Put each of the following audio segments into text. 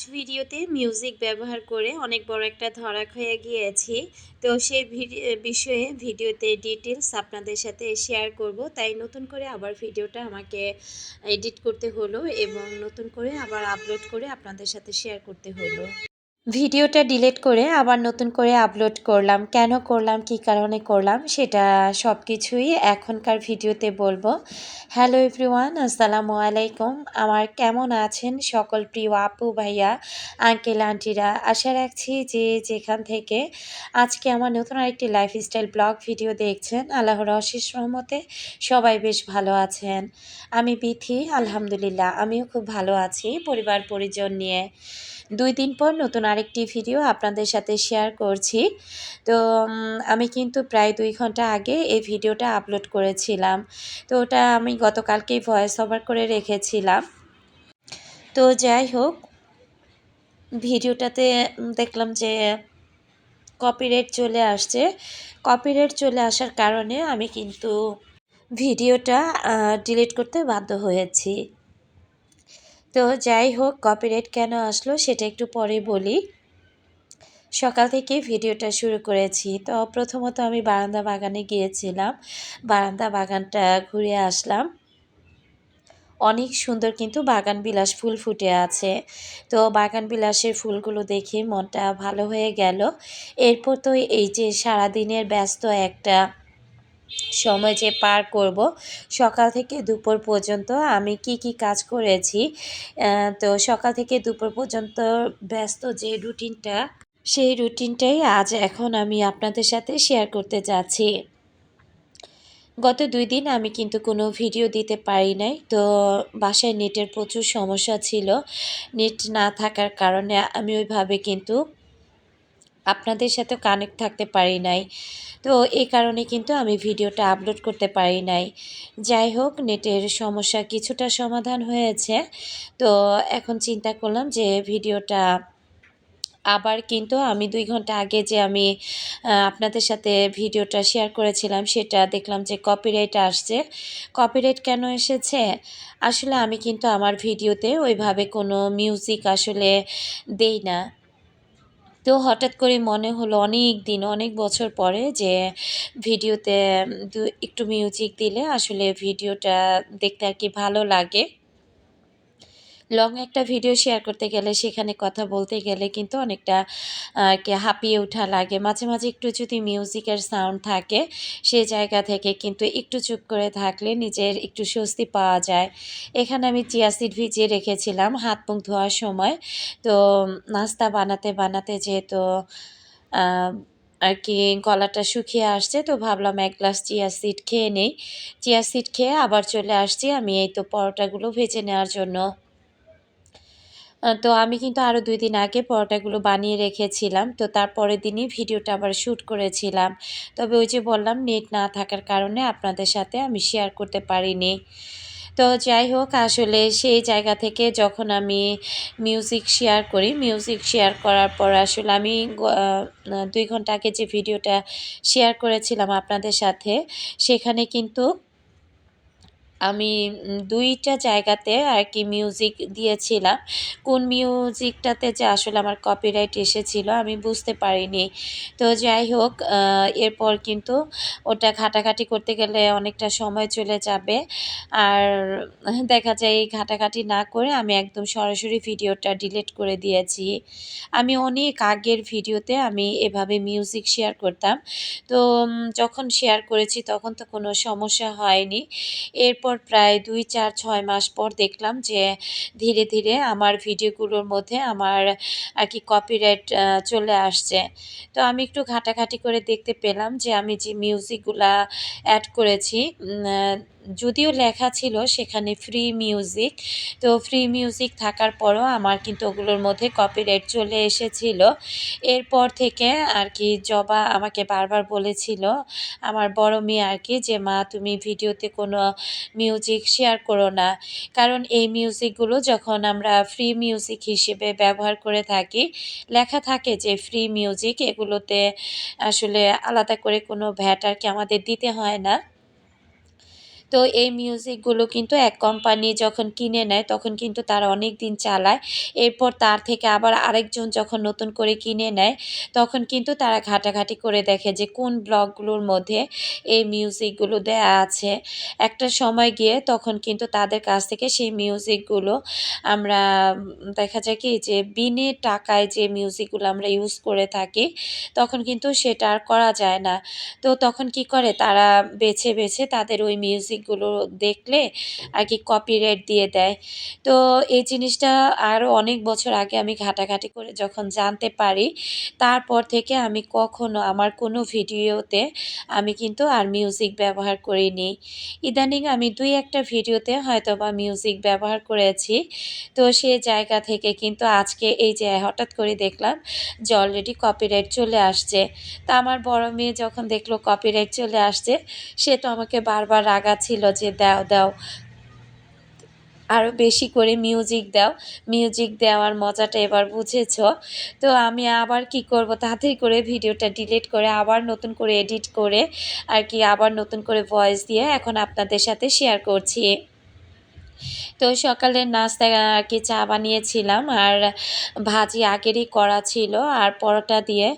ভিডিওতে মিউজিক ব্যবহার করে অনেক বড় একটা ধরা খেয়ে গিয়েছি। তো সেই বিষয়ে ভিডিওতে ডিটেলস আপনাদের সাথে শেয়ার করব, তাই নতুন করে আবার ভিডিওটা আমাকে এডিট করতে হলো এবং নতুন করে আবার আপলোড করে আপনাদের সাথে শেয়ার করতে হলো। ভিডিওটা ডিলিট করে আবার নতুন করে আপলোড করলাম। কেন করলাম, কী কারণে করলাম, সেটা সব কিছুই এখনকার ভিডিওতে বলবো। হ্যালো এভরিওয়ান, আসসালামু আলাইকুম। আমার কেমন আছেন সকল প্রিয় আপু ভাইয়া, আঙ্কেল আন্টিরা? আশা রাখছি যে যেখান থেকে আজকে আমার নতুন আরেকটি লাইফস্টাইল ব্লগ ভিডিও দেখছেন, আল্লাহর অশেষ রহমতে সবাই বেশ ভালো আছেন। আমি বিথি, আলহামদুলিল্লাহ আমিও খুব ভালো আছি পরিবার পরিজন নিয়ে। 2 দিন পর নতুন আরেকটি ভিডিও আপনাদের সাথে শেয়ার করছি। তো আমি কিন্তু প্রায় 2 ঘন্টা আগে এই ভিডিওটা আপলোড করেছিলাম। তো ওটা আমি গতকালকেই ভয়েস ওভার করে রেখেছিলাম। তো যাই হোক, ভিডিওটাতে দেখলাম যে কপিরাইট চলে আসছে। কপিরাইট চলে আসার কারণে আমি কিন্তু ভিডিওটা ডিলিট করতে বাধ্য হয়েছি। তো যাই হোক, কপিরাইট কেন আসলো সেটা একটু পরে বলি। সকাল থেকে ভিডিওটা শুরু করেছি। তো প্রথমত আমি বারান্দা বাগানে গিয়েছিলাম, বারান্দা বাগানটা ঘুরে আসলাম। অনেক সুন্দর কিন্তু বাগানবিলাস ফুল ফুটে আছে। তো বাগানবিলাসের ফুলগুলো দেখে মনটা ভালো হয়ে গেল। এরপর তো এই যে সারাদিনের ব্যস্ত একটা সময় যে পার করব, সকাল থেকে দুপুর পর্যন্ত আমি কি কাজ করেছি, তো সকাল থেকে দুপুর পর্যন্ত ব্যস্ত যে রুটিনটা, সেই রুটিনটাই আজ এখন আমি আপনাদের সাথে শেয়ার করতে যাচ্ছি। গত 2 দিন আমি কিন্তু কোনো ভিডিও দিতে পারি নাই। তো বাসায় নেটের প্রচুর সমস্যা ছিল। নেট না থাকার কারণে আমি ওইভাবে কিন্তু আপনাদের সাথে কানেক্ট থাকতে পারি নাই। তো এই কারণে কিন্তু আমি ভিডিওটা আপলোড করতে পারি নাই। যাই হোক, নেটের সমস্যা কিছুটা সমাধান হয়েছে। তো এখন চিন্তা করলাম যে ভিডিওটা আবার কিন্তু আমি 2 ঘন্টা আগে যে আমি আপনাদের সাথে ভিডিওটা শেয়ার করেছিলাম, সেটা দেখলাম যে কপিরাইট আসছে। কপিরাইট কেন এসেছে? আসলে আমি কিন্তু আমার ভিডিওতে ওইভাবে কোনো মিউজিক আসলে দেই না। তো হঠাৎ করে মনে হলো অনেক দিন, অনেক বছর পরে যে ভিডিওতে একটু মিউজিক দিলে আসলে ভিডিওটা দেখতে আর কি ভালো লাগে। লং একটা ভিডিও শেয়ার করতে গেলে, সেখানে কথা বলতে গেলে কিন্তু অনেকটা হাঁপিয়ে ওঠা লাগে। মাঝে মাঝে একটু যদি মিউজিকের সাউন্ড থাকে, সে জায়গা থেকে কিন্তু একটু চুপ করে থাকলে নিজের একটু স্বস্তি পাওয়া যায়। এখানে আমি চিয়া সিড ভিজিয়ে রেখেছিলাম হাত মুখ ধোয়ার সময়। তো নাস্তা বানাতে বানাতে যেহেতু আর কি গলাটা শুকিয়ে আসছে, তো ভাবলাম 1 গ্লাস চিয়া সিড খেয়ে নেই। চিয়া সিড খেয়ে আবার চলে আসছি আমি এই তো পরোটাগুলো ভেজে নেওয়ার জন্য। তো আমি কিন্তু আরও 2 দিন আগে পরোটাগুলো বানিয়ে রেখেছিলাম। তো তার পরের দিনই ভিডিওটা আবার শ্যুট করেছিলাম। তবে ওই যে বললাম, নেট না থাকার কারণে আপনাদের সাথে আমি শেয়ার করতে পারিনি। তো যাই হোক, আসলে সেই জায়গা থেকে যখন আমি মিউজিক শেয়ার করি, মিউজিক শেয়ার করার পর আসলে আমি 2 ঘন্টা আগে যে ভিডিওটা শেয়ার করেছিলাম আপনাদের সাথে, সেখানে কিন্তু আমি 2টা জায়গাতে আর কি মিউজিক দিয়েছিলাম। কোন মিউজিকটাতে যে আসলে আমার কপিরাইট এসেছিল আমি বুঝতে পারিনি। তো যাই হোক, এরপর কিন্তু ওটা ঘাটাঘাটি করতে গেলে অনেকটা সময় চলে যাবে। আর দেখা যায় এই ঘাটাঘাটি না করে আমি একদম সরাসরি ভিডিওটা ডিলিট করে দিয়েছি। আমি অনেক আগের ভিডিওতে আমি এভাবে মিউজিক শেয়ার করতাম। তো যখন শেয়ার করেছি তখন তো কোনো সমস্যা হয়নি। এরপর প্রায় 2, 4, 6 মাস পর দেখলাম যে ধীরে ধীরে আমার ভিডিওগুলোর মধ্যে আমার আর কি কপিরাইট চলে আসছে। তো আমি একটু ঘাটাঘাটি করে দেখতে পেলাম যে আমি যে মিউজিকগুলা অ্যাড করেছি, যদিও লেখা ছিল সেখানে ফ্রি মিউজিক। তো ফ্রি মিউজিক থাকার পরও আমার কিন্তু ওগুলোর মধ্যে কপিরাইট চলে এসেছিল। এরপর থেকে আর কি জবা আমাকে বারবার বলেছিল, আমার বড় মেয়ে আর কি, যে মা তুমি ভিডিওতে কোনো মিউজিক শেয়ার করো না। কারণ এই মিউজিকগুলো যখন আমরা ফ্রি মিউজিক হিসেবে ব্যবহার করে থাকি, লেখা থাকে যে ফ্রি মিউজিক, এগুলোতে আসলে আলাদা করে কোনো ভ্যাট আর কি আমাদের দিতে হয় না। তো এই মিউজিকগুলো কিন্তু এক কোম্পানি যখন কিনে নেয় তখন কিন্তু তারা অনেক দিন চালায়। এরপর তার থেকে আবার আরেকজন যখন নতুন করে কিনে নেয় তখন কিন্তু তারা ঘাটাঘাটি করে দেখে যে কোন ব্লগগুলোর মধ্যে এই মিউজিকগুলো দেয়া আছে। একটা সময় গিয়ে তখন কিন্তু তাদের কাছ থেকে সেই মিউজিকগুলো আমরা দেখা যায় কি যে বিনে টাকায় যে মিউজিকগুলো আমরা ইউজ করে থাকি তখন কিন্তু সেটা আর করা যায় না। তো তখন কি করে তারা বেছে, বেছে তাদের ওই মিউজিকগুলো দেখলে আর কি কপিরাইট দিয়ে দেয়। তো এই জিনিসটা আরও অনেক বছর আগে আমি ঘাটাঘাটি করে যখন জানতে পারি, তারপর থেকে আমি কখনো আমার কোনো ভিডিওতে আমি কিন্তু আর মিউজিক ব্যবহার করিনি। ইদানিং আমি ২-১ টা ভিডিওতে হয়তোবা মিউজিক ব্যবহার করেছি। তো সে জায়গা থেকে কিন্তু আজকে এই যে হঠাৎ করে দেখলাম যে অলরেডি কপিরাইট চলে আসছে। তা আমার বড় মেয়ে যখন দেখলো কপিরাইট চলে আসছে, সে তো আমাকে বারবার রাগাচ্ছিল যে, "দাও, দাও। আরও বেশি করে মিউজিক দাও। মিউজিক দেওয়ার মজাটা এবার বুঝেছ।" তো আমি আবার কি করব, তাড়াতাড়ি করে ভিডিওটা ডিলিট করে আবার নতুন করে এডিট করে আর কি আবার নতুন করে ভয়েস দিয়ে এখন আপনাদের সাথে শেয়ার করছি। তো সকালের নাস্তায় আর কি চা বানিয়েছিলাম আর ভাজি আগেরই করা ছিল আর পরোটা দিয়ে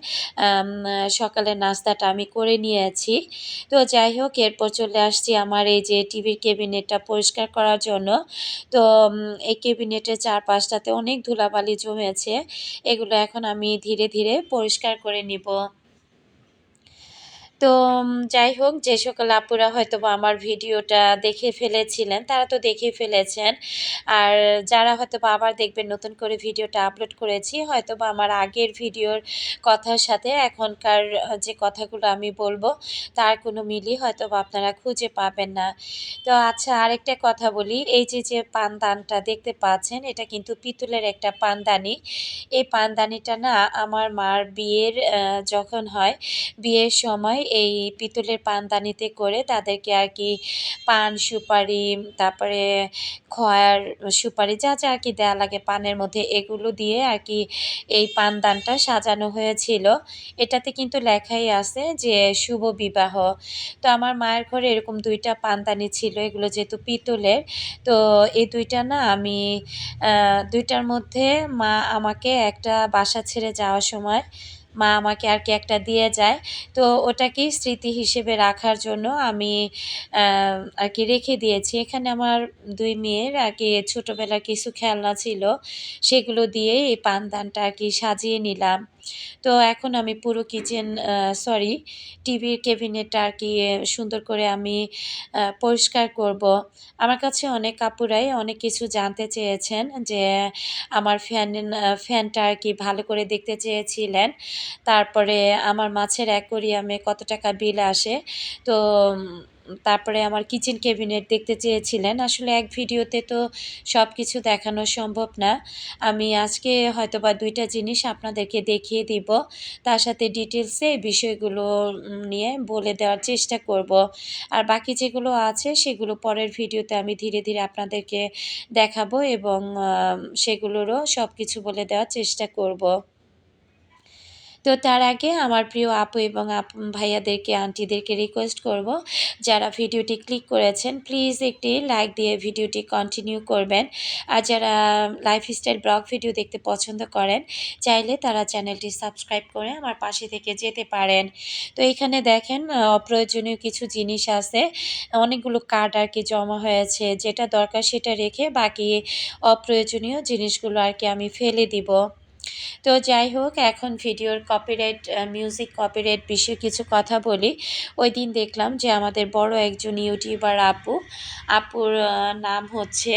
সকালের নাস্তাটা আমি করে নিয়েছি। তো যাই হোক এরপর চলে আসছি আমার এই যে টিভির ক্যাবিনেটটা পরিষ্কার করার জন্য। তো এই ক্যাবিনেটের চারপাশটাতে অনেক ধুলাবালি জমেছে। এগুলো এখন আমি ধীরে, ধীরে পরিষ্কার করে নিব। তো যাই হোক যে সকল আপুরা হয়তোবা আমার ভিডিওটা দেখে ফেলেছিলেন তারা তো দেখেই ফেলেছেন। আর যারা হয়তোবা আবার দেখবেন নতুন করে ভিডিওটা আপলোড করেছি হয়তোবা আমার আগের ভিডিওর কথার সাথে এখনকার যে কথাগুলো আমি বলবো তার কোনো মিলই হয়তোবা আপনারা খুঁজে পাবেন না। তো আচ্ছা আরেকটা কথা বলি, এই যে পানদানটা দেখতে পাচ্ছেন এটা কিন্তু পিতলের একটা পানদানি। এই পানদানিটা না আমার মার বিয়ের যখন হয় বিয়ের সময় এই পিতলের পানদানিতে করে তাদেরকে আর কি পান, সুপারি, তারপরে খয়ার সুপারি যা, যা আর কি দেয়া লাগে পানের মধ্যে এগুলো দিয়ে আর কি এই পানদানটা সাজানো হয়েছিল। এটাতে কিন্তু লেখাই আছে যে শুভ বিবাহ। তো আমার মায়ের ঘরে এরকম ২ টা পানদানি ছিল। এগুলো যেহেতু পিতলের, তো এই ২ টা না আমি ২ টার মধ্যে মা আমাকে একটা বাসা ছেড়ে যাওয়ার সময় মা আমাকে আর কি একটা দিয়ে যায়। তো ওটাকেই স্মৃতি হিসেবে রাখার জন্য আমি আ আর কি রেখে দিয়েছি। এখানে আমার ২ মেয়ের আর কি ছোটবেলার কিছু খেলনা ছিল। সেগুলো দিয়ে এই পানদানটা আর কি সাজিয়ে নিলাম। তো এখন আমি পুরো কিচেন সরি টিভির ক্যাবিনেটটা আর কি সুন্দর করে আমি পরিষ্কার করব। আমার কাছে অনেক আপুরাই অনেক কিছু জানতে চেয়েছেন যে আমার ফ্যানটা আর কি ভালো করে দেখতে চেয়েছিলেন। তারপরে আমার মাছের অ্যাকোরিয়ামে কত টাকা বিল আসে। তো তারপরে আমার কিচেন ক্যাবিনেট দেখতে চেয়েছিলেন। আসলে এক ভিডিওতে তো সবকিছু দেখানো সম্ভব না। আমি আজকে হয়তোবা ২ টা জিনিস আপনাদেরকে দেখিয়ে দিব। তার সাথে ডিটেইলসে বিষয়গুলো নিয়ে বলে দেওয়ার চেষ্টা করব। আর বাকি যেগুলো আছে সেগুলো পরের ভিডিওতে আমি ধীরে, ধীরে আপনাদেরকে দেখাবো এবং সেগুলোরও সবকিছু বলে দেওয়ার চেষ্টা করব। তো তার আগে আমার প্রিয় আপু এবং ভাইয়াদেরকে, আন্টিদেরকে রিকোয়েস্ট করব, যারা ভিডিওটি ক্লিক করেছেন প্লিজ একটি লাইক দিয়ে ভিডিওটি কন্টিনিউ করবেন। আর যারা লাইফস্টাইল ব্লগ ভিডিও দেখতে পছন্দ করেন চাইলে তারা চ্যানেলটি সাবস্ক্রাইব করে আমার পাশে থেকে যেতে পারেন। তো এখানে দেখেন অপ্রয়োজনীয় কিছু জিনিস আছে। অনেকগুলো কার্ড আর কি জমা হয়েছে। যেটা দরকার সেটা রেখে বাকি অপ্রয়োজনীয় জিনিসগুলো আর কি আমি ফেলে দিব। তো যাই হোক এখন ভিডিওর কপিরাইট মিউজিক কপিরাইট বিষয়ে কিছু কথা বলি। ওইদিন দেখলাম যে আমাদের বড় একজন ইউটিউবার আপুর নাম হচ্ছে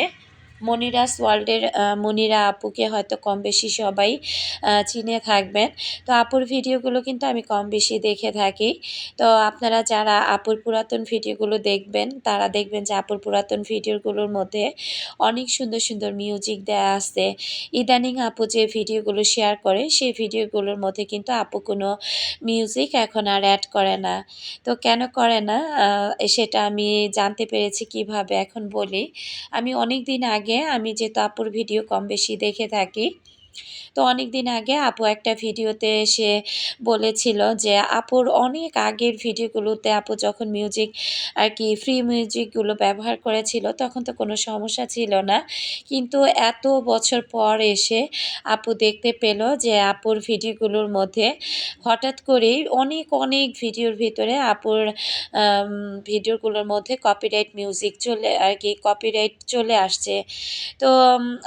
মনিরাস ওয়ার্ল্ডের মনিরা আপুকে হয়তো কম বেশি সবাই চিনে থাকবেন। তো আপুর ভিডিওগুলো কিন্তু আমি কম বেশি দেখে থাকি। তো আপনারা যারা আপুর পুরাতন ভিডিওগুলো দেখবেন তারা দেখবেন যে আপুর পুরাতন ভিডিওগুলোর মধ্যে অনেক সুন্দর, সুন্দর মিউজিক দেয়া আছে। ইদানিং আপু যে ভিডিওগুলো শেয়ার করে সেই ভিডিওগুলোর মধ্যে কিন্তু আপু কোনো মিউজিক এখন আর অ্যাড করে না। তো কেন করে না সেটা আমি জানতে পেরেছি কিভাবে এখন বলি। আমি অনেক দিন আগে আমি যেহেতু আপুর ভিডিও কম বেশি দেখে থাকি। তো অনেকদিন আগে আপু একটা ভিডিওতে এসে বলেছিল যে আপুর অনেক আগের ভিডিওগুলোতে আপু যখন মিউজিক আর কি ফ্রি মিউজিকগুলো ব্যবহার করেছিল তখন তো কোনো সমস্যা ছিল না, কিন্তু এত বছর পর এসে আপু দেখতে পেল যে আপুর ভিডিওগুলোর মধ্যে হঠাৎ করেই অনেক অনেক ভিডিওর ভিতরে আপুর ভিডিওগুলোর মধ্যে কপিরাইট মিউজিক চলে আর কি কপিরাইট চলে আসছে। তো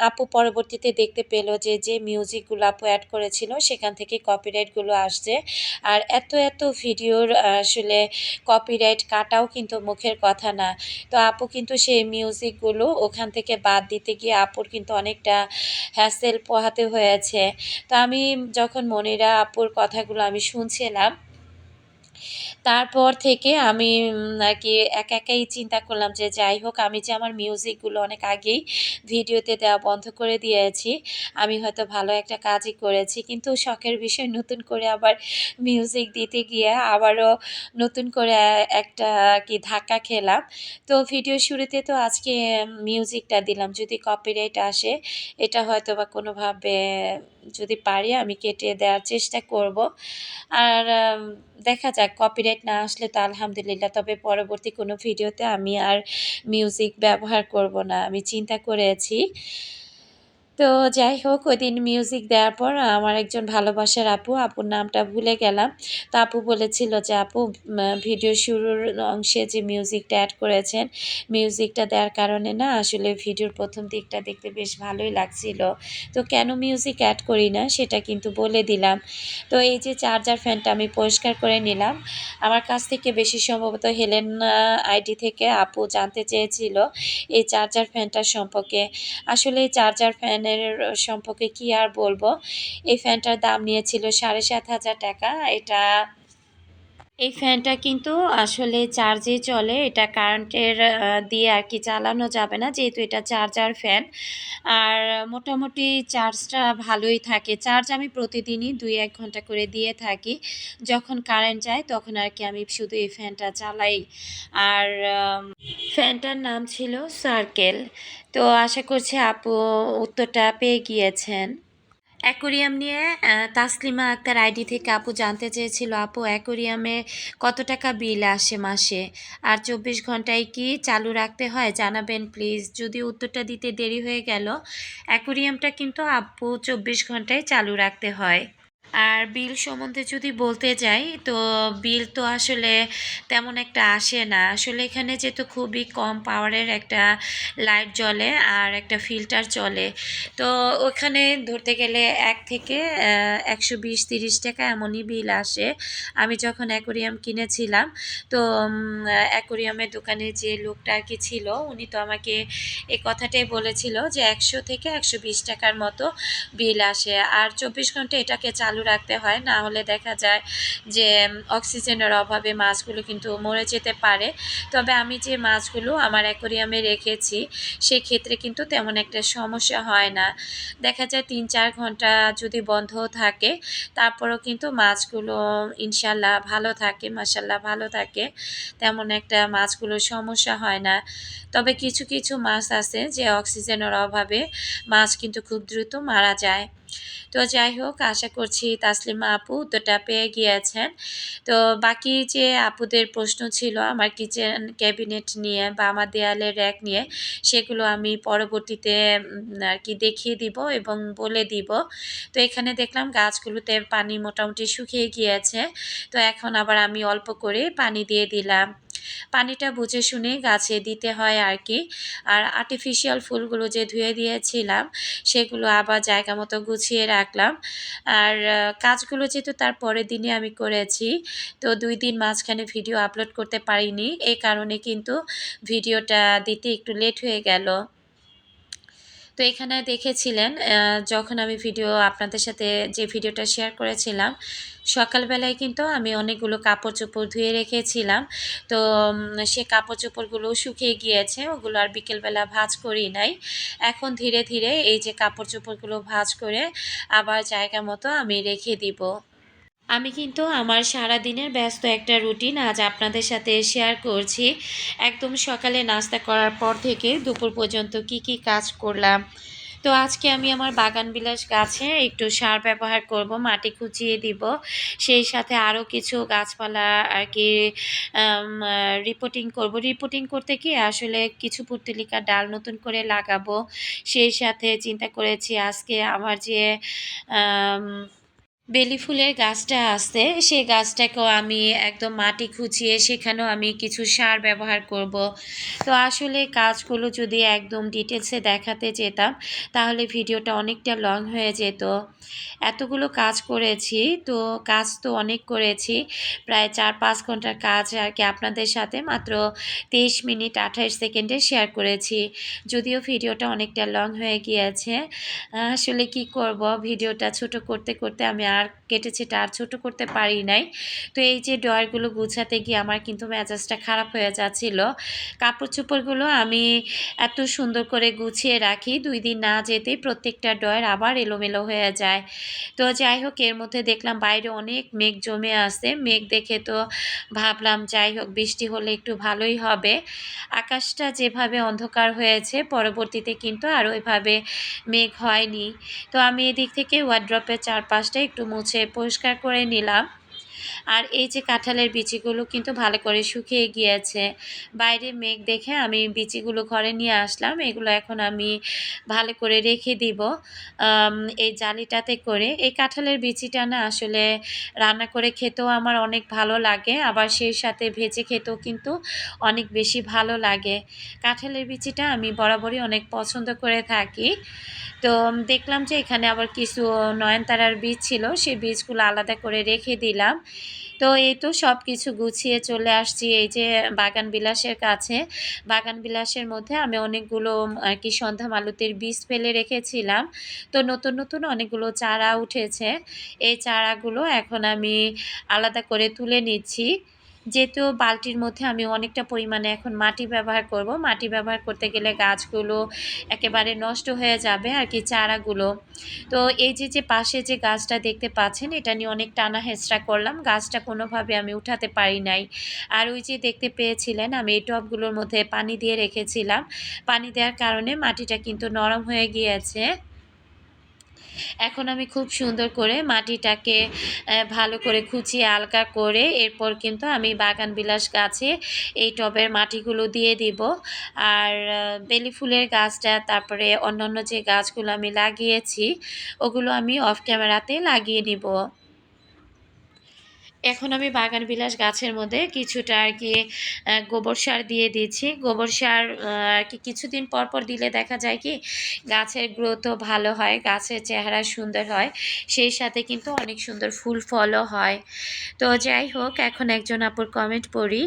আপু পরবর্তীতে দেখতে পেল যে যে মিউজিকগুলো আপু অ্যাড করেছিল সেখান থেকে কপিরাইটগুলো আসছে। আর এত এত ভিডিওর আসলে কপিরাইট কাটাও কিন্তু মুখের কথা না। তো আপু কিন্তু সেই মিউজিকগুলো ওখান থেকে বাদ দিতে গিয়ে আপুর কিন্তু অনেকটা হ্যাসেল পোহাতে হয়েছে। তো আমি যখন মনিরা আপুর কথাগুলো আমি শুনছিলাম, তারপর থেকে আমি আর কি একাই চিন্তা করলাম যে যাই হোক, আমি যে আমার মিউজিকগুলো অনেক আগেই ভিডিওতে দেওয়া বন্ধ করে দিয়েছি, আমি হয়তো ভালো একটা কাজই করেছি। কিন্তু শখের বিষয় নতুন করে আবার মিউজিক দিতে গিয়ে আবারও নতুন করে একটা কি ধাক্কা খেলাম। তো ভিডিও শুরুতে তো আজকে মিউজিকটা দিলাম, যদি কপিরাইট আসে এটা হয়তো বা কোনোভাবে যদি পারি আমি কেটে দেওয়ার চেষ্টা করব। আর দেখা যাক, কপিরাইট না আসলে তো আলহামদুলিল্লাহ। তবে পরবর্তী কোনো ভিডিওতে আমি আর মিউজিক ব্যবহার করব না, আমি চিন্তা করেছি। তো যাই হোক, ওইদিন মিউজিক দেওয়ার পর আমার একজন ভালোবাসার আপুর নামটা ভুলে গেলাম। তো আপু বলেছিল যে আপু ভিডিও শুরুর অংশে যে মিউজিকটা অ্যাড করেছেন, মিউজিকটা দেওয়ার কারণে না আসলে ভিডিওর প্রথম দিকটা দেখতে বেশ ভালোই লাগছিল। তো কেন মিউজিক অ্যাড করি না সেটা কিন্তু বলে দিলাম। তো এই যে চার্জার ফ্যানটা আমি পরিষ্কার করে নিলাম। আমার কাছ থেকে বেশি সম্ভবত হেলেন আইডি থেকে আপু জানতে চেয়েছিল এই চার্জার ফ্যানটার সম্পর্কে। আসলে এই চার্জার ফ্যানের সম্পর্কে কি আর বলবো, এই ফ্যানটার দাম নিয়েছিল 7,500 টাকা। এই ফ্যানটা কিন্তু আসলে চার্জে চলে, এটা কারেন্টের দিয়ে আর কি চালানো যাবে না, যেহেতু এটা চার্জার ফ্যান। আর মোটামুটি চার্জটা ভালোই থাকে। চার্জ আমি প্রতিদিনই 2-1 ঘন্টা করে দিয়ে থাকি। যখন কারেন্ট যায় তখন আর কি আমি শুধু এই ফ্যানটা চালাই। আর ফ্যানটার নাম ছিল সার্কেল। তো আশা করছি আপু উত্তরটা পেয়ে গিয়েছেন। অ্যাকোরিয়াম নিয়ে তাসলিমা আক্তার আইডি থেকে আপু জানতে চেয়েছিল আপু অ্যাকোরিয়ামে কত টাকা বিল আসে মাসে, আর 24 ঘন্টায় কি চালু রাখতে হয়, জানাবেন প্লিজ। যদি উত্তরটা দিতে দেরি হয়ে গেল, অ্যাকোরিয়ামটা কিন্তু আপু 24 ঘন্টায় চালু রাখতে হয়। আর বিল সম্বন্ধে যদি বলতে যাই, তো বিল তো আসলে তেমন একটা আসে না। আসলে এখানে যেহেতু খুবই কম পাওয়ারের একটা লাইট জ্বলে আর একটা ফিল্টার চলে, তো ওখানে ধরতে গেলে 1 থেকে 120-30 টাকা এমনই বিল আসে। আমি যখন অ্যাকোরিয়াম কিনেছিলাম, তো অ্যাকোরিয়ামের দোকানে যে লোকটা আর কি ছিল, উনি তো আমাকে এই কথাটাই বলেছিল যে 100 থেকে 120 টাকার মতো বিল আসে। আর 24 ঘন্টা এটাকে চালু রাখতে হয়, না হলে দেখা যায় যে অক্সিজেনের অভাবে মাছগুলো কিন্তু মরে যেতে পারে। তবে আমি যে মাছগুলো আমার অ্যাকোরিয়ামে রেখেছি সেক্ষেত্রে কিন্তু তেমন একটা সমস্যা হয় না। দেখা যায় 3-4 ঘন্টা যদি বন্ধ থাকে তারপরেও কিন্তু মাছগুলো ইনশাল্লাহ ভালো থাকে, মাশাল্লাহ ভালো থাকে, তেমন একটা মাছগুলোর সমস্যা হয় না। তবে কিছু কিছু মাছ আছে যে অক্সিজেনের অভাবে মাছ কিন্তু খুব দ্রুত মারা যায়। তো যাই হোক, আশা করছি তাসলিমা আপু উত্তরটা পেয়ে গিয়েছেন। তো বাকি যে আপুদের প্রশ্ন ছিল আমার কিচেন ক্যাবিনেট নিয়ে বা আমার দেয়ালের র্যাক নিয়ে, সেগুলো আমি পরবর্তীতে আর কি দেখিয়ে দিব এবং বলে দিব। তো এখানে দেখলাম গাছগুলোতে পানি মোটামুটি শুকিয়ে গিয়েছে, তো এখন আবার আমি অল্প করে পানি দিয়ে দিলাম। পানিটা বুঝে শুনে গাছে দিতে হয় আর কি। আর আর্টিফিশিয়াল ফুলগুলো যে ধুয়ে দিয়েছিলাম সেগুলো আবার জায়গা মতো গুছিয়ে রাখলাম। আর কাজগুলো যেহেতু তার পরের দিনে আমি করেছি, তো 2 দিন মাঝখানে ভিডিও আপলোড করতে পারিনি, এই কারণে কিন্তু ভিডিওটা দিতে একটু লেট হয়ে গেল। তো এখানে দেখেছিলেন যখন আমি আপনাদের সাথে যে ভিডিওটা শেয়ার করেছিলাম, সকালবেলায় কিন্তু আমি অনেকগুলো কাপড় চোপড় ধুয়ে রেখেছিলাম। তো সে কাপড় চোপড়গুলো শুকিয়ে গিয়েছে, ওগুলো আর বিকেলবেলা ভাঁজ করি নাই। এখন ধীরে ধীরে এই যে কাপড় চোপড়গুলো ভাঁজ করে আবার জায়গা মতো আমি রেখে দিব। আমি কিন্তু আমার সারাদিনের ব্যস্ত একটা রুটিন আজ আপনাদের সাথে শেয়ার করছি। একদম সকালে নাস্তা করার পর থেকে দুপুর পর্যন্ত কি কি কাজ করলাম, তো আজকে আমি আমার বাগান বিলাস গাছে একটু সার ব্যবহার করব, মাটি কুচিয়ে দিব, সেই সাথে আরও কিছু গাছপালা আর কি রিপোর্টিং করব। রিপোর্টিং করতে কি আসলে কিছু পুর্তলিকা ডাল নতুন করে লাগাবো, সেই সাথে চিন্তা করেছি আজকে আমার যে আম, বেলি ফুলের গাছটা আছে সেই গাছটাকেও আমি একদম মাটি খুঁচিয়ে সেখানেও আমি কিছু সার ব্যবহার করব। তো আসলে কাজগুলো যদি একদম ডিটেলসে দেখাতে যেতাম তাহলে ভিডিওটা অনেকটা লং হয়ে যেত। এতগুলো কাজ করেছি, তো কাজ তো অনেক করেছি, প্রায় 4-5 ঘন্টার কাজ আর কি আপনাদের সাথে মাত্র 23 মিনিট 28 সেকেন্ডে শেয়ার করেছি। যদিও ভিডিওটা অনেকটা লং হয়ে গিয়েছে, আসলে কি করব, ভিডিওটা ছোট করতে করতে আমি আর কেটেছেটা আর ছোট করতে পারি নাই। তো এই যে ডয়ারগুলো গুছাতে গিয়ে আমার কিন্তু মেজাজটা খারাপ হয়ে যাচ্ছিল। কাপড় চোপড়গুলো আমি এত সুন্দর করে গুছিয়ে রাখি, 2 দিন না যেতেই প্রত্যেকটা ডয়ার আবার এলোমেলো হয়ে যায়। তো যাই হোক, এর মধ্যে দেখলাম বাইরে অনেক মেঘ জমে আছে। মেঘ দেখে তো ভাবলাম যাই হোক বৃষ্টি হলে একটু ভালোই হবে। আকাশটা যেভাবে অন্ধকার হয়েছে পরবর্তীতে কিন্তু আর ওইভাবে মেঘ হয়নি। তো আমি এদিক থেকে ওয়ার্ড্রপের চারপাশটা একটু মুছে পরিষ্কার করে নিলাম। আর এই যে কাঁঠালের বিচিগুলো কিন্তু ভালো করে শুকিয়ে গিয়েছে। বাইরে মেঘ দেখে আমি বিচিগুলো ঘরে নিয়ে আসলাম। এগুলো এখন আমি ভালো করে রেখে দিব এই জালিটাতে করে। এই কাঁঠালের বিচিটা না আসলে রান্না করে খেতেও আমার অনেক ভালো লাগে, আবার সেই সাথে ভেজে খেতেও কিন্তু অনেক বেশি ভালো লাগে। কাঁঠালের বিচিটা আমি বরাবরই অনেক পছন্দ করে থাকি। তো দেখলাম যে এখানে আবার কিছু নয়নতারার বীজ ছিল, সেই বীজগুলো আলাদা করে রেখে দিলাম। তো এই তো সব কিছু গুছিয়ে চলে আসছি এই যে বাগান বিলাসের কাছে। বাগান বিলাসের মধ্যে আমি অনেকগুলো আর কি সন্ধ্যা মালতীর বীজ ফেলে রেখেছিলাম। তো নতুন নতুন অনেকগুলো চারা উঠেছে, এই চারাগুলো এখন আমি আলাদা করে তুলে নিচ্ছি। যেহেতু বালতির মধ্যে আমি অনেকটা পরিমাণে এখন মাটি ব্যবহার করব, মাটি ব্যবহার করতে গেলে গাছগুলো একেবারে নষ্ট হয়ে যাবে আর কি, চারাগুলো। তো এই যে যে পাশে যে গাছটা দেখতে পাচ্ছেন এটা নিয়ে অনেক টানা হেঁচড়া করলাম, গাছটা কোনোভাবে আমি উঠাতে পারি নাই। আর ওই যে দেখতে পেয়েছিলেন আমি এই টবগুলোর মধ্যে পানি দিয়ে রেখেছিলাম, পানি দেওয়ার কারণে মাটিটা কিন্তু নরম হয়ে গিয়েছে। এখন আমি খুব সুন্দর করে মাটিটাকে ভালো করে খুঁচিয়ে আলগা করে এরপর কিন্তু আমি বাগান বিলাস গাছে এই টবের মাটিগুলো দিয়ে দিব। আর বেলি ফুলের গাছটা, তারপরে অন্যান্য যে গাছগুলো আমি লাগিয়েছি ওগুলো আমি অফ ক্যামেরাতে লাগিয়ে নিব। এখন আমি বাগান বিলাস গাছের মধ্যে কিছুটা আর কি গোবর সার দিয়ে দিচ্ছি। গোবর সার আর কি কিছুদিন পর পর দিলে দেখা যায় কি গাছের গ্রোথও ভালো হয়, গাছের চেহারা সুন্দর হয়, সেই সাথে কিন্তু অনেক সুন্দর ফুল ফলও হয়। তো যাই হোক, এখন একজন আপুর কমেন্ট পড়ি।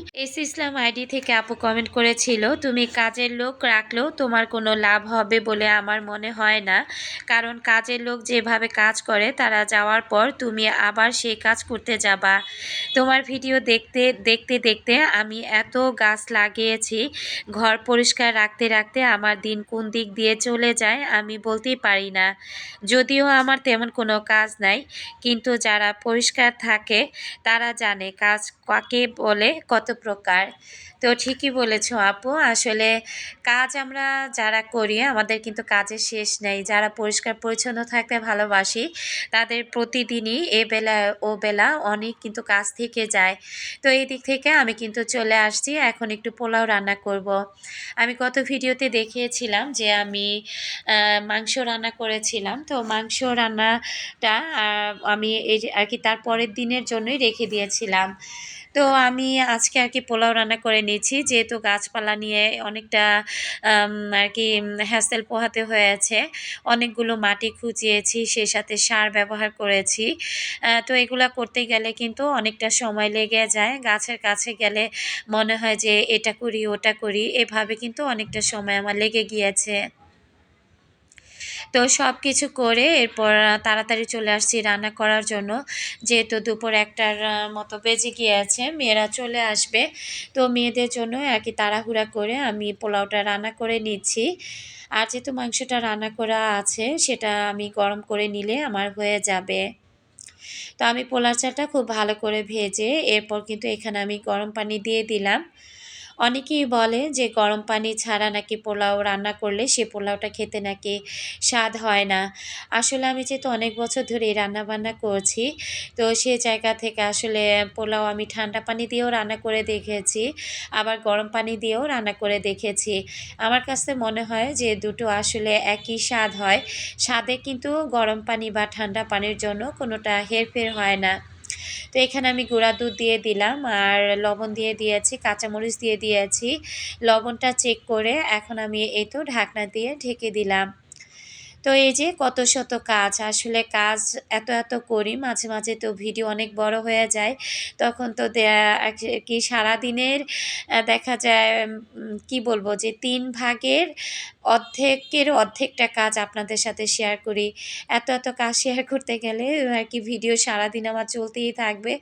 ইসলাম আইডি থেকে আপু কমেন্ট করেছিল, তুমি কাজের লোক রাখলেও তোমার কোনো লাভ হবে বলে আমার মনে হয় না, কারণ কাজের লোক যেভাবে কাজ করে তারা যাওয়ার পর তুমি আবার সেই কাজ করতে যাবা। তোমার ভিডিও দেখতে দেখতে দেখতে আমি এত গাছ লাগিয়েছি, ঘর পরিষ্কার রাখতে রাখতে আমার দিন কোন দিক দিয়ে চলে যায় আমি বলতেই পারি না। যদিও আমার তেমন কোনো কাজ নাই, কিন্তু যারা পরিষ্কার থাকে তারা জানে কাজ কাকে বলে, কত প্রকার। তো ঠিকই বলেছো আপু, আসলে কাজ আমরা যারা করি আমাদের কিন্তু কাজের শেষ নেই। যারা পরিষ্কার পরিচ্ছন্ন থাকতে ভালোবাসি তাদের প্রতিদিনই এ বেলা ও বেলা অনেক কিন্তু কাজ থেকে যায়। তো এই দিক থেকে আমি কিন্তু চলে আসছি, এখন একটু পোলাও রান্না করব। আমি গত ভিডিওতে দেখিয়েছিলাম যে আমি মাংস রান্না করেছিলাম, তো মাংস রান্নাটা আমি এই যে আর কি তার পরের দিনের জন্যই রেখে দিয়েছিলাম। তো আমি আজকে আর কি পোলাও রান্না করে নিয়েছি, যেহেতু গাছপালা নিয়ে অনেকটা আর কি হ্যাসেল পোহাতে হয়েছে। অনেকগুলো মাটি খুঁচিয়েছি, সেই সাথে সার ব্যবহার করেছি। তো এগুলা করতে গেলে কিন্তু অনেকটা সময় লেগে যায়। গাছের কাছে গেলে মনে হয় যে এটা করি ওটা করি, এভাবে কিন্তু অনেকটা সময় আমার লেগে গিয়েছে। তো সব কিছু করে এরপর তাড়াতাড়ি চলে আসছি রান্না করার জন্য, যেহেতু দুপুর 1টার মতো বেজে গিয়েছে, মেয়েরা চলে আসবে। তো মেয়েদের জন্য আর কি তাড়াহুড়া করে আমি পোলাওটা রান্না করে নিচ্ছি। আর যেহেতু মাংসটা রান্না করা আছে সেটা আমি গরম করে নিলে আমার হয়ে যাবে। তো আমি পোলার চালটা খুব ভালো করে ভেজে এরপর কিন্তু এখানে আমি গরম পানি দিয়ে দিলাম। অনেকেই বলে যে গরম পানি ছাড়া নাকি পোলাও রান্না করলে সে পোলাওটা খেতে নাকি স্বাদ হয় না। আসলে আমি যেহেতু অনেক বছর ধরেই রান্নাবান্না করছি, তো সে জায়গা থেকে আসলে পোলাও আমি ঠান্ডা পানি দিয়েও রান্না করে দেখেছি, আবার গরম পানি দিয়েও রান্না করে দেখেছি। আমার কাছে মনে হয় যে দুটো আসলে একই স্বাদ হয়। স্বাদে কিন্তু গরম পানি বা ঠান্ডা পানির জন্য কোনোটা হেরফের হয় না। তো এখানে আমি গুঁড়া দুধ দিয়ে দিলাম আর লবণ দিয়ে দিয়েছি, কাঁচামরিচ দিয়ে দিয়েছি। লবণটা চেক করে এখন আমি এই তো ঢাকনা দিয়ে ঢেকে দিলাম। তো এই যে কত শত কাজ, আসলে কাজ এত করি মাঝে মাঝে তো ভিডিও অনেক বড় হয়ে যায়। তখন তো কি সারাদিনের দেখা যায় কি বলবো যে ৩ ভাগের অর্ধেকের অর্ধেকটা কাজ আপনাদের সাথে শেয়ার করি। এত কাজ শেয়ার করতে গেলে আর কি ভিডিও সারাদিন আমার চলতেই থাকবে।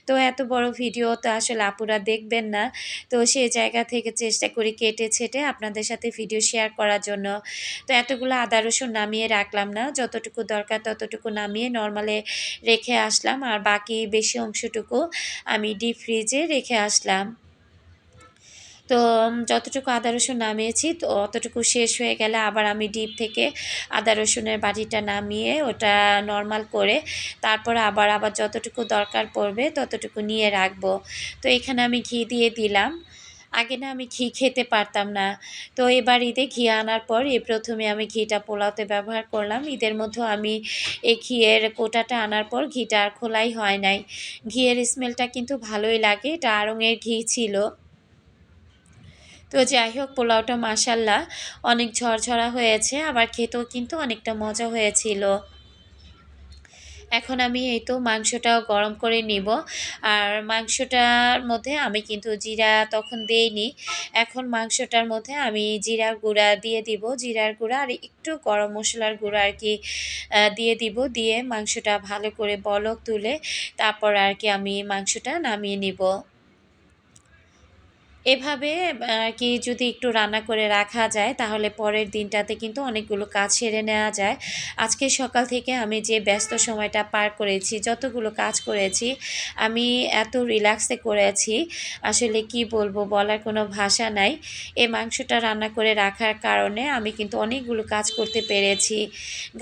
তো এত বড় ভিডিও তো আসলে আপুরা দেখবেন না। তো সেই জায়গা থেকে চেষ্টা করি কেটে ছেটে আপনাদের সাথে ভিডিও শেয়ার করার জন্য। তো এতগুলো আদা রসুন নামিয়ে রাখলাম না, যতটুকু দরকার ততটুকু নামিয়ে নরমালে রেখে আসলাম আর বাকি বেশি অংশটুকু আমি ডিপ ফ্রিজে রেখে আসলাম। তো যতটুকু আদা রসুন নামিয়েছি তো অতটুকু শেষ হয়ে গেলে আবার আমি ডিপ থেকে আদা রসুনের বাটিটা নামিয়ে ওটা নর্মাল করে তারপর আবার যতটুকু দরকার পড়বে ততটুকু নিয়ে রাখবো। তো এখানে আমি ঘি দিয়ে দিলাম। আগে না আমি ঘি খেতে পারতাম না। তো এবার ঈদে ঘি আনার পর এই প্রথমে আমি ঘিটা পোলাওতে ব্যবহার করলাম। ঈদের মধ্যেও আমি এই ঘিয়ের কোটাটা আনার পর ঘিটা আর খোলাই হয় নাই। ঘিয়ের স্মেলটা কিন্তু ভালোই লাগে, এটা আড়ঙের ঘি ছিল। তো যাই হোক পোলাওটা মাশাল্লাহ অনেক ঝরঝরা হয়েছে, আবার খেতেও কিন্তু অনেকটা মজা হয়েছিল। এখন আমি এই তো মাংসটাও গরম করে নিব। আর মাংসটার মধ্যে আমি কিন্তু জিরা তখন দেইনি। এখন মাংসটার মধ্যে আমি জিরার গুঁড়া দিয়ে দিব। জিরার গুঁড়া আর একটু গরম মসলার গুঁড়া আর কি দিয়ে দিব। দিয়ে মাংসটা ভালো করে বলক তুলে তারপর আর কি আমি মাংসটা নামিয়ে নিব। এভাবে আর কি যদি একটু রান্না করে রাখা যায় তাহলে পরের দিনটাতে কিন্তু অনেকগুলো কাজ সেরে নেওয়া যায়। আজকে সকাল থেকে আমি যে ব্যস্ত সময়টা পার করেছি, যতগুলো কাজ করেছি, আমি এত রিল্যাক্সে করেছি, আসলে কি বলবো, বলার কোনো ভাষা নাই। এই মাংসটা রান্না করে রাখার কারণে আমি কিন্তু অনেকগুলো কাজ করতে পেরেছি।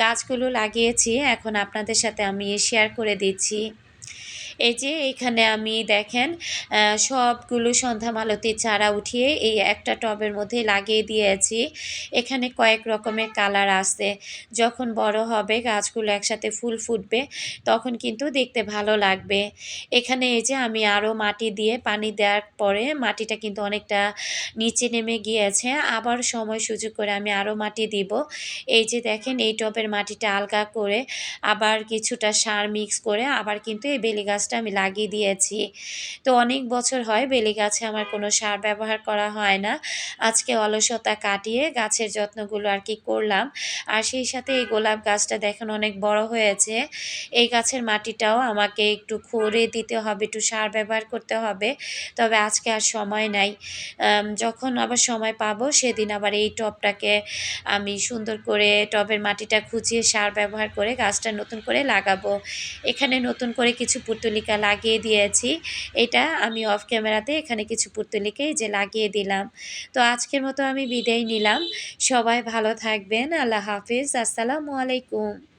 গাছগুলো লাগিয়েছি, এখন আপনাদের সাথে আমি শেয়ার করে দিচ্ছি। এই যে এখানে আমি দেখেন সবগুলো সন্ধ্যা মালতীর চারা উঠিয়ে এই একটা টবের মধ্যে লাগিয়ে দিয়েছি। এখানে কয়েক রকমের কালার আছে। যখন বড় হবে গাছগুলো একসাথে ফুল ফুটবে তখন কিন্তু দেখতে ভালো লাগবে। এখানে এই যে আমি আরও মাটি দিয়ে পানি দেওয়ার পরে মাটিটা কিন্তু অনেকটা নিচে নেমে গিয়েছে, আবার সময় সুযোগ করে আমি আরও মাটি দিব। এই যে দেখেন এই টবের মাটিটা আলগা করে আবার কিছুটা সার মিক্স করে আবার কিন্তু এই বেলি গাছটা আমি লাগিয়ে দিয়েছি। তো অনেক বছর হয় বেলি গাছে আমার কোনো সার ব্যবহার করা হয় না। আজকে অলসতা কাটিয়ে গাছের যত্নগুলো আর কি করলাম। আর সেই সাথে এই গোলাপ গাছটা দেখেন অনেক বড় হয়েছে। এই গাছের মাটিটাও আমাকে একটু খুঁড়ে দিতে হবে, একটু সার ব্যবহার করতে হবে। তবে আজকে আর সময় নাই। যখন আবার সময় পাবো সেদিন আবার এই টবটাকে আমি সুন্দর করে টবের মাটিটা খুঁচিয়ে সার ব্যবহার করে গাছটা নতুন করে লাগাবো। এখানে নতুন করে কিছু পুর্তলিকা লাগিয়ে দিয়েছি। এটা আমি অফ ক্যামেরাতে এখানে কিছু পুর্তলিকা এই যে লাগিয়ে দিলাম। তো আজকের মতো আমি বিদায় নিলাম। সবাই ভালো থাকবেন। আল্লাহ হাফিজ। আসসালামু আলাইকুম।